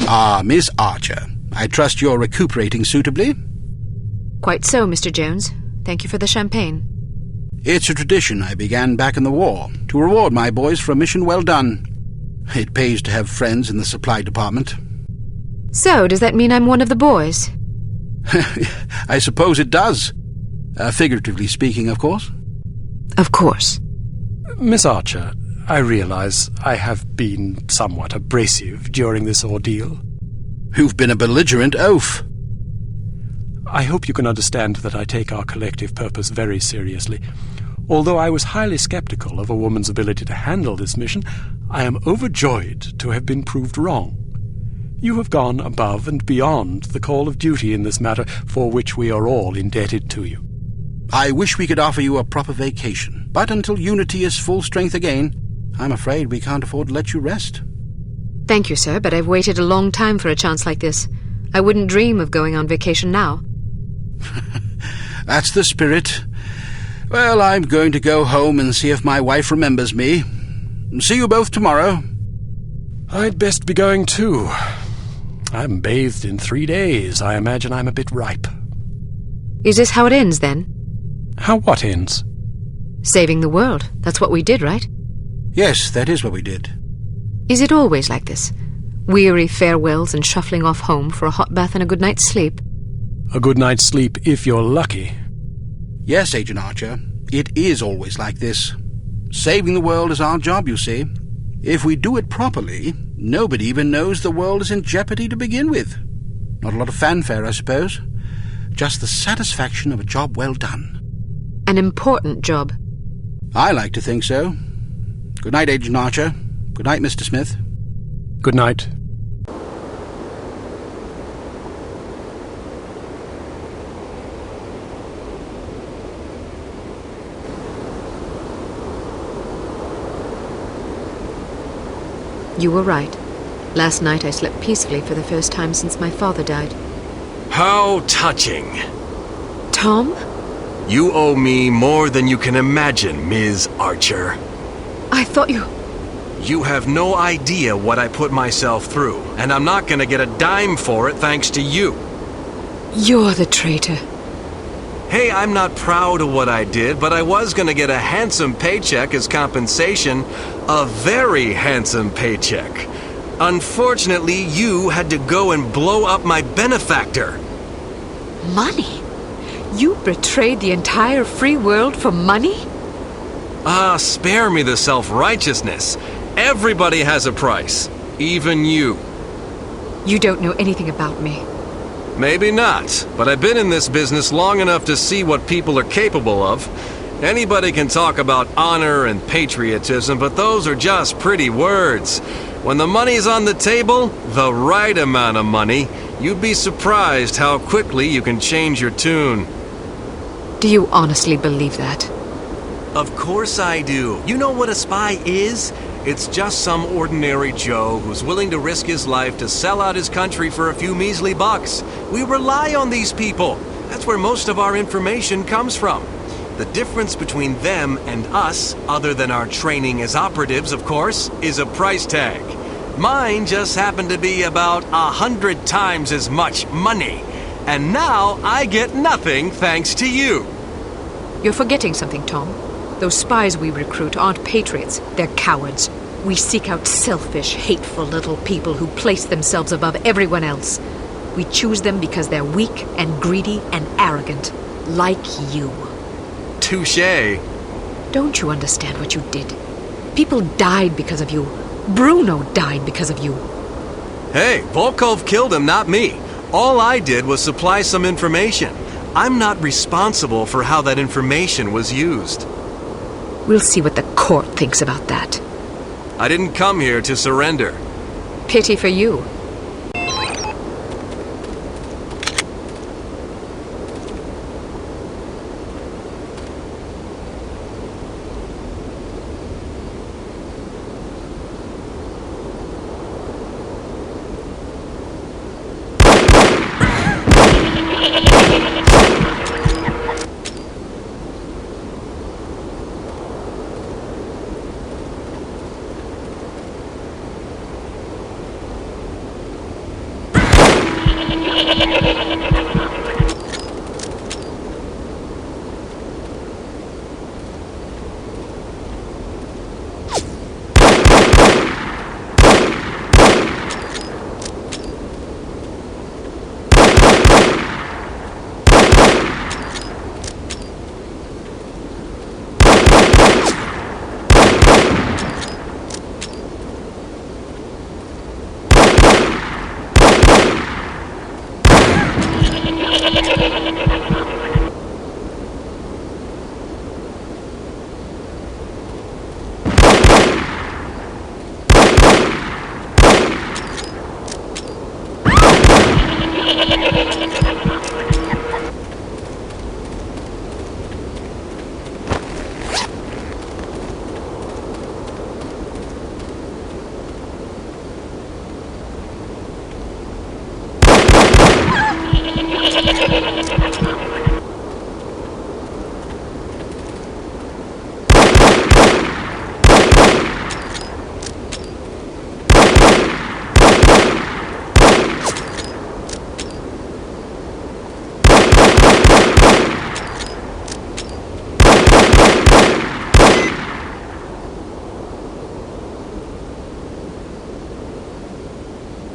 Ah, Miss Archer. I trust you're recuperating suitably? Quite so, Mr. Jones. Thank you for the champagne. It's a tradition I began back in the war, to reward my boys for a mission well done. It pays to have friends in the supply department. So, does that mean I'm one of the boys? I suppose it does. Figuratively speaking, of course. Of course. Miss Archer, I realize I have been somewhat abrasive during this ordeal. You've been a belligerent oaf. I hope you can understand that I take our collective purpose very seriously. Although I was highly skeptical of a woman's ability to handle this mission, I am overjoyed to have been proved wrong. You have gone above and beyond the call of duty in this matter, for which we are all indebted to you. I wish we could offer you a proper vacation, but until Unity is full strength again, I'm afraid we can't afford to let you rest. Thank you, sir, but I've waited a long time for a chance like this. I wouldn't dream of going on vacation now. That's the spirit. Well, I'm going to go home and see if my wife remembers me. See you both tomorrow. I'd best be going too. I'm bathed in 3 days. I imagine I'm a bit ripe. Is this how it ends, then? How what ends? Saving the world. That's what we did, right? Yes, that is what we did. Is it always like this? Weary farewells and shuffling off home for a hot bath and a good night's sleep? A good night's sleep if you're lucky. Yes, Agent Archer, it is always like this. Saving the world is our job, you see. If we do it properly, nobody even knows the world is in jeopardy to begin with. Not a lot of fanfare, I suppose. Just the satisfaction of a job well done. An important job. I like to think so. Good night, Agent Archer. Good night, Mr. Smith. Good night. You were right. Last night I slept peacefully for the first time since my father died. How touching. Tom? You owe me more than you can imagine, Ms. Archer. I thought you... You have no idea what I put myself through, and I'm not gonna get a dime for it thanks to you. You're the traitor. Hey, I'm not proud of what I did, but I was gonna get a handsome paycheck as compensation. A very handsome paycheck. Unfortunately, you had to go and blow up my benefactor. Money? You betrayed the entire free world for money? Ah, spare me the self-righteousness. Everybody has a price. Even you. You don't know anything about me. Maybe not, but I've been in this business long enough to see what people are capable of. Anybody can talk about honor and patriotism, but those are just pretty words. When the money's on the table, the right amount of money, you'd be surprised how quickly you can change your tune. Do you honestly believe that? Of course I do. You know what a spy is? It's just some ordinary Joe who's willing to risk his life to sell out his country for a few measly bucks. We rely on these people. That's where most of our information comes from. The difference between them and us, other than our training as operatives, of course, is a price tag. Mine just happened to be about 100 times as much money. And now I get nothing thanks to you. You're forgetting something, Tom. Those spies we recruit aren't patriots, they're cowards. We seek out selfish, hateful little people who place themselves above everyone else. We choose them because they're weak and greedy and arrogant, like you. Touché. Don't you understand what you did? People died because of you. Bruno died because of you. Hey, Volkov killed him, not me. All I did was supply some information. I'm not responsible for how that information was used. We'll see what the court thinks about that. I didn't come here to surrender. Pity for you.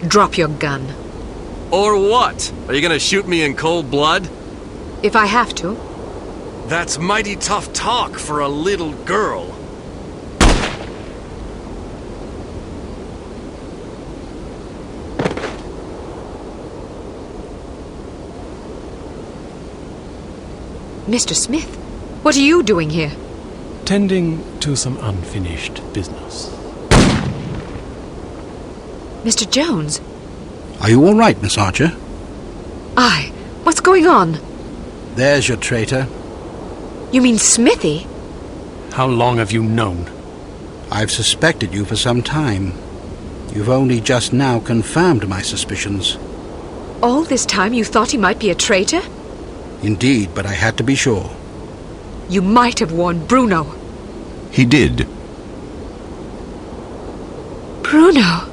Drop your gun. Or what? Are you gonna shoot me in cold blood? If I have to. That's mighty tough talk for a little girl. Mr. Smith, what are you doing here? Tending to some unfinished business. Mr. Jones? Are you all right, Miss Archer? Aye. What's going on? There's your traitor. You mean Smithy? How long have you known? I've suspected you for some time. You've only just now confirmed my suspicions. All this time you thought he might be a traitor? Indeed, but I had to be sure. You might have warned Bruno. He did. Bruno?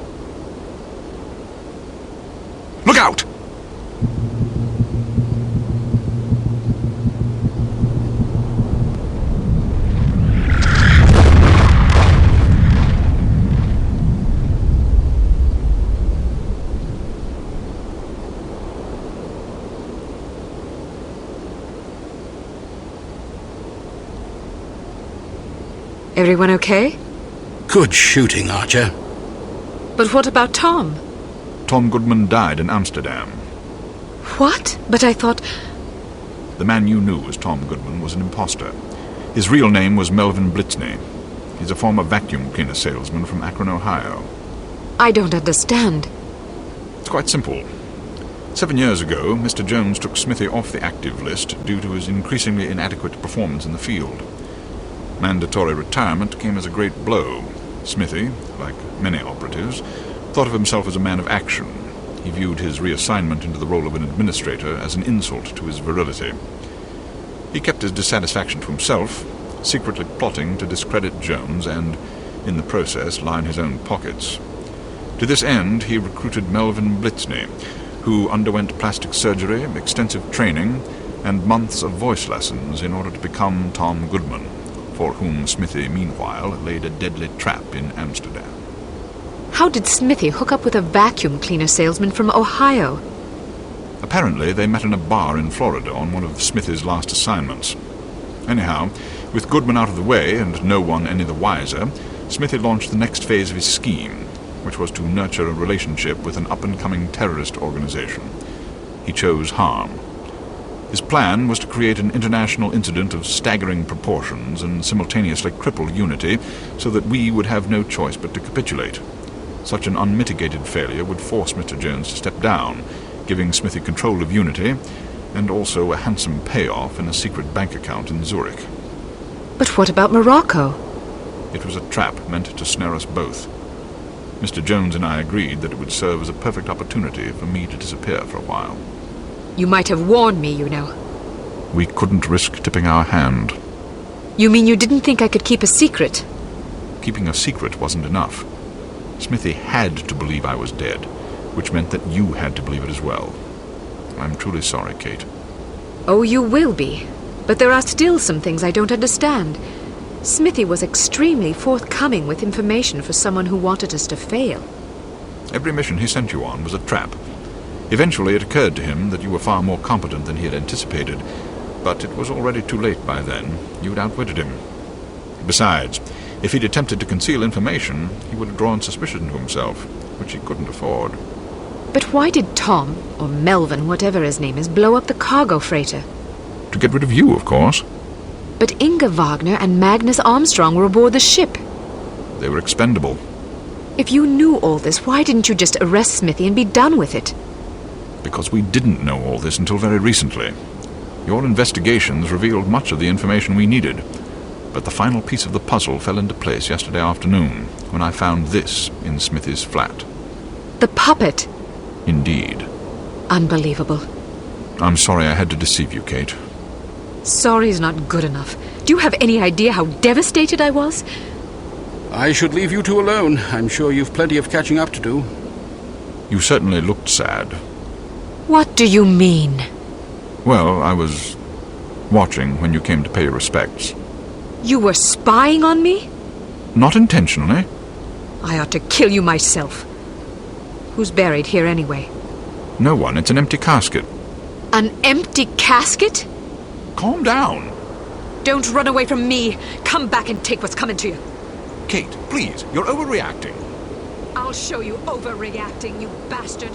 Look out! Everyone okay? Good shooting, Archer. But what about Tom? Tom Goodman died in Amsterdam. What? But I thought... The man you knew as Tom Goodman was an imposter. His real name was Melvin Blitzney. He's a former vacuum cleaner salesman from Akron, Ohio. I don't understand. It's quite simple. 7 years ago, Mr. Jones took Smithy off the active list due to his increasingly inadequate performance in the field. Mandatory retirement came as a great blow. Smithy, like many operatives, thought of himself as a man of action. He viewed his reassignment into the role of an administrator as an insult to his virility. He kept his dissatisfaction to himself, secretly plotting to discredit Jones and, in the process, line his own pockets. To this end, he recruited Melvin Blitzney, who underwent plastic surgery, extensive training, and months of voice lessons in order to become Tom Goodman, for whom Smithy, meanwhile, laid a deadly trap in Amsterdam. How did Smithy hook up with a vacuum cleaner salesman from Ohio? Apparently, they met in a bar in Florida on one of Smithy's last assignments. Anyhow, with Goodman out of the way and no one any the wiser, Smithy launched the next phase of his scheme, which was to nurture a relationship with an up-and-coming terrorist organization. He chose harm. His plan was to create an international incident of staggering proportions and simultaneously cripple Unity so that we would have no choice but to capitulate. Such an unmitigated failure would force Mr. Jones to step down, giving Smithy control of Unity, and also a handsome payoff in a secret bank account in Zurich. But what about Morocco? It was a trap meant to snare us both. Mr. Jones and I agreed that it would serve as a perfect opportunity for me to disappear for a while. You might have warned me, you know. We couldn't risk tipping our hand. You mean you didn't think I could keep a secret? Keeping a secret wasn't enough. Smithy had to believe I was dead, which meant that you had to believe it as well. I'm truly sorry, Cate. Oh, you will be. But there are still some things I don't understand. Smithy was extremely forthcoming with information for someone who wanted us to fail. Every mission he sent you on was a trap. Eventually it occurred to him that you were far more competent than he had anticipated, but it was already too late by then. You'd outwitted him. Besides, if he'd attempted to conceal information, he would have drawn suspicion to himself, which he couldn't afford. But why did Tom, or Melvin, whatever his name is, blow up the cargo freighter? To get rid of you, of course. But Inga Wagner and Magnus Armstrong were aboard the ship. They were expendable. If you knew all this, why didn't you just arrest Smithy and be done with it? Because we didn't know all this until very recently. Your investigations revealed much of the information we needed, but the final piece of the puzzle fell into place yesterday afternoon, when I found this in Smithy's flat. The puppet? Indeed. Unbelievable. I'm sorry I had to deceive you, Cate. Sorry's not good enough. Do you have any idea how devastated I was? I should leave you two alone. I'm sure you've plenty of catching up to do. You certainly looked sad. What do you mean? Well, I was watching when you came to pay your respects. You were spying on me? Not intentionally. I ought to kill you myself. Who's buried here anyway? No one. It's an empty casket. An empty casket? Calm down. Don't run away from me. Come back and take what's coming to you. Cate, please, you're overreacting. I'll show you overreacting, you bastard.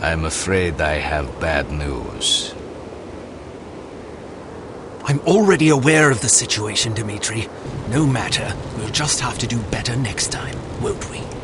I'm afraid I have bad news. I'm already aware of the situation, Dimitri. No matter, we'll just have to do better next time, won't we?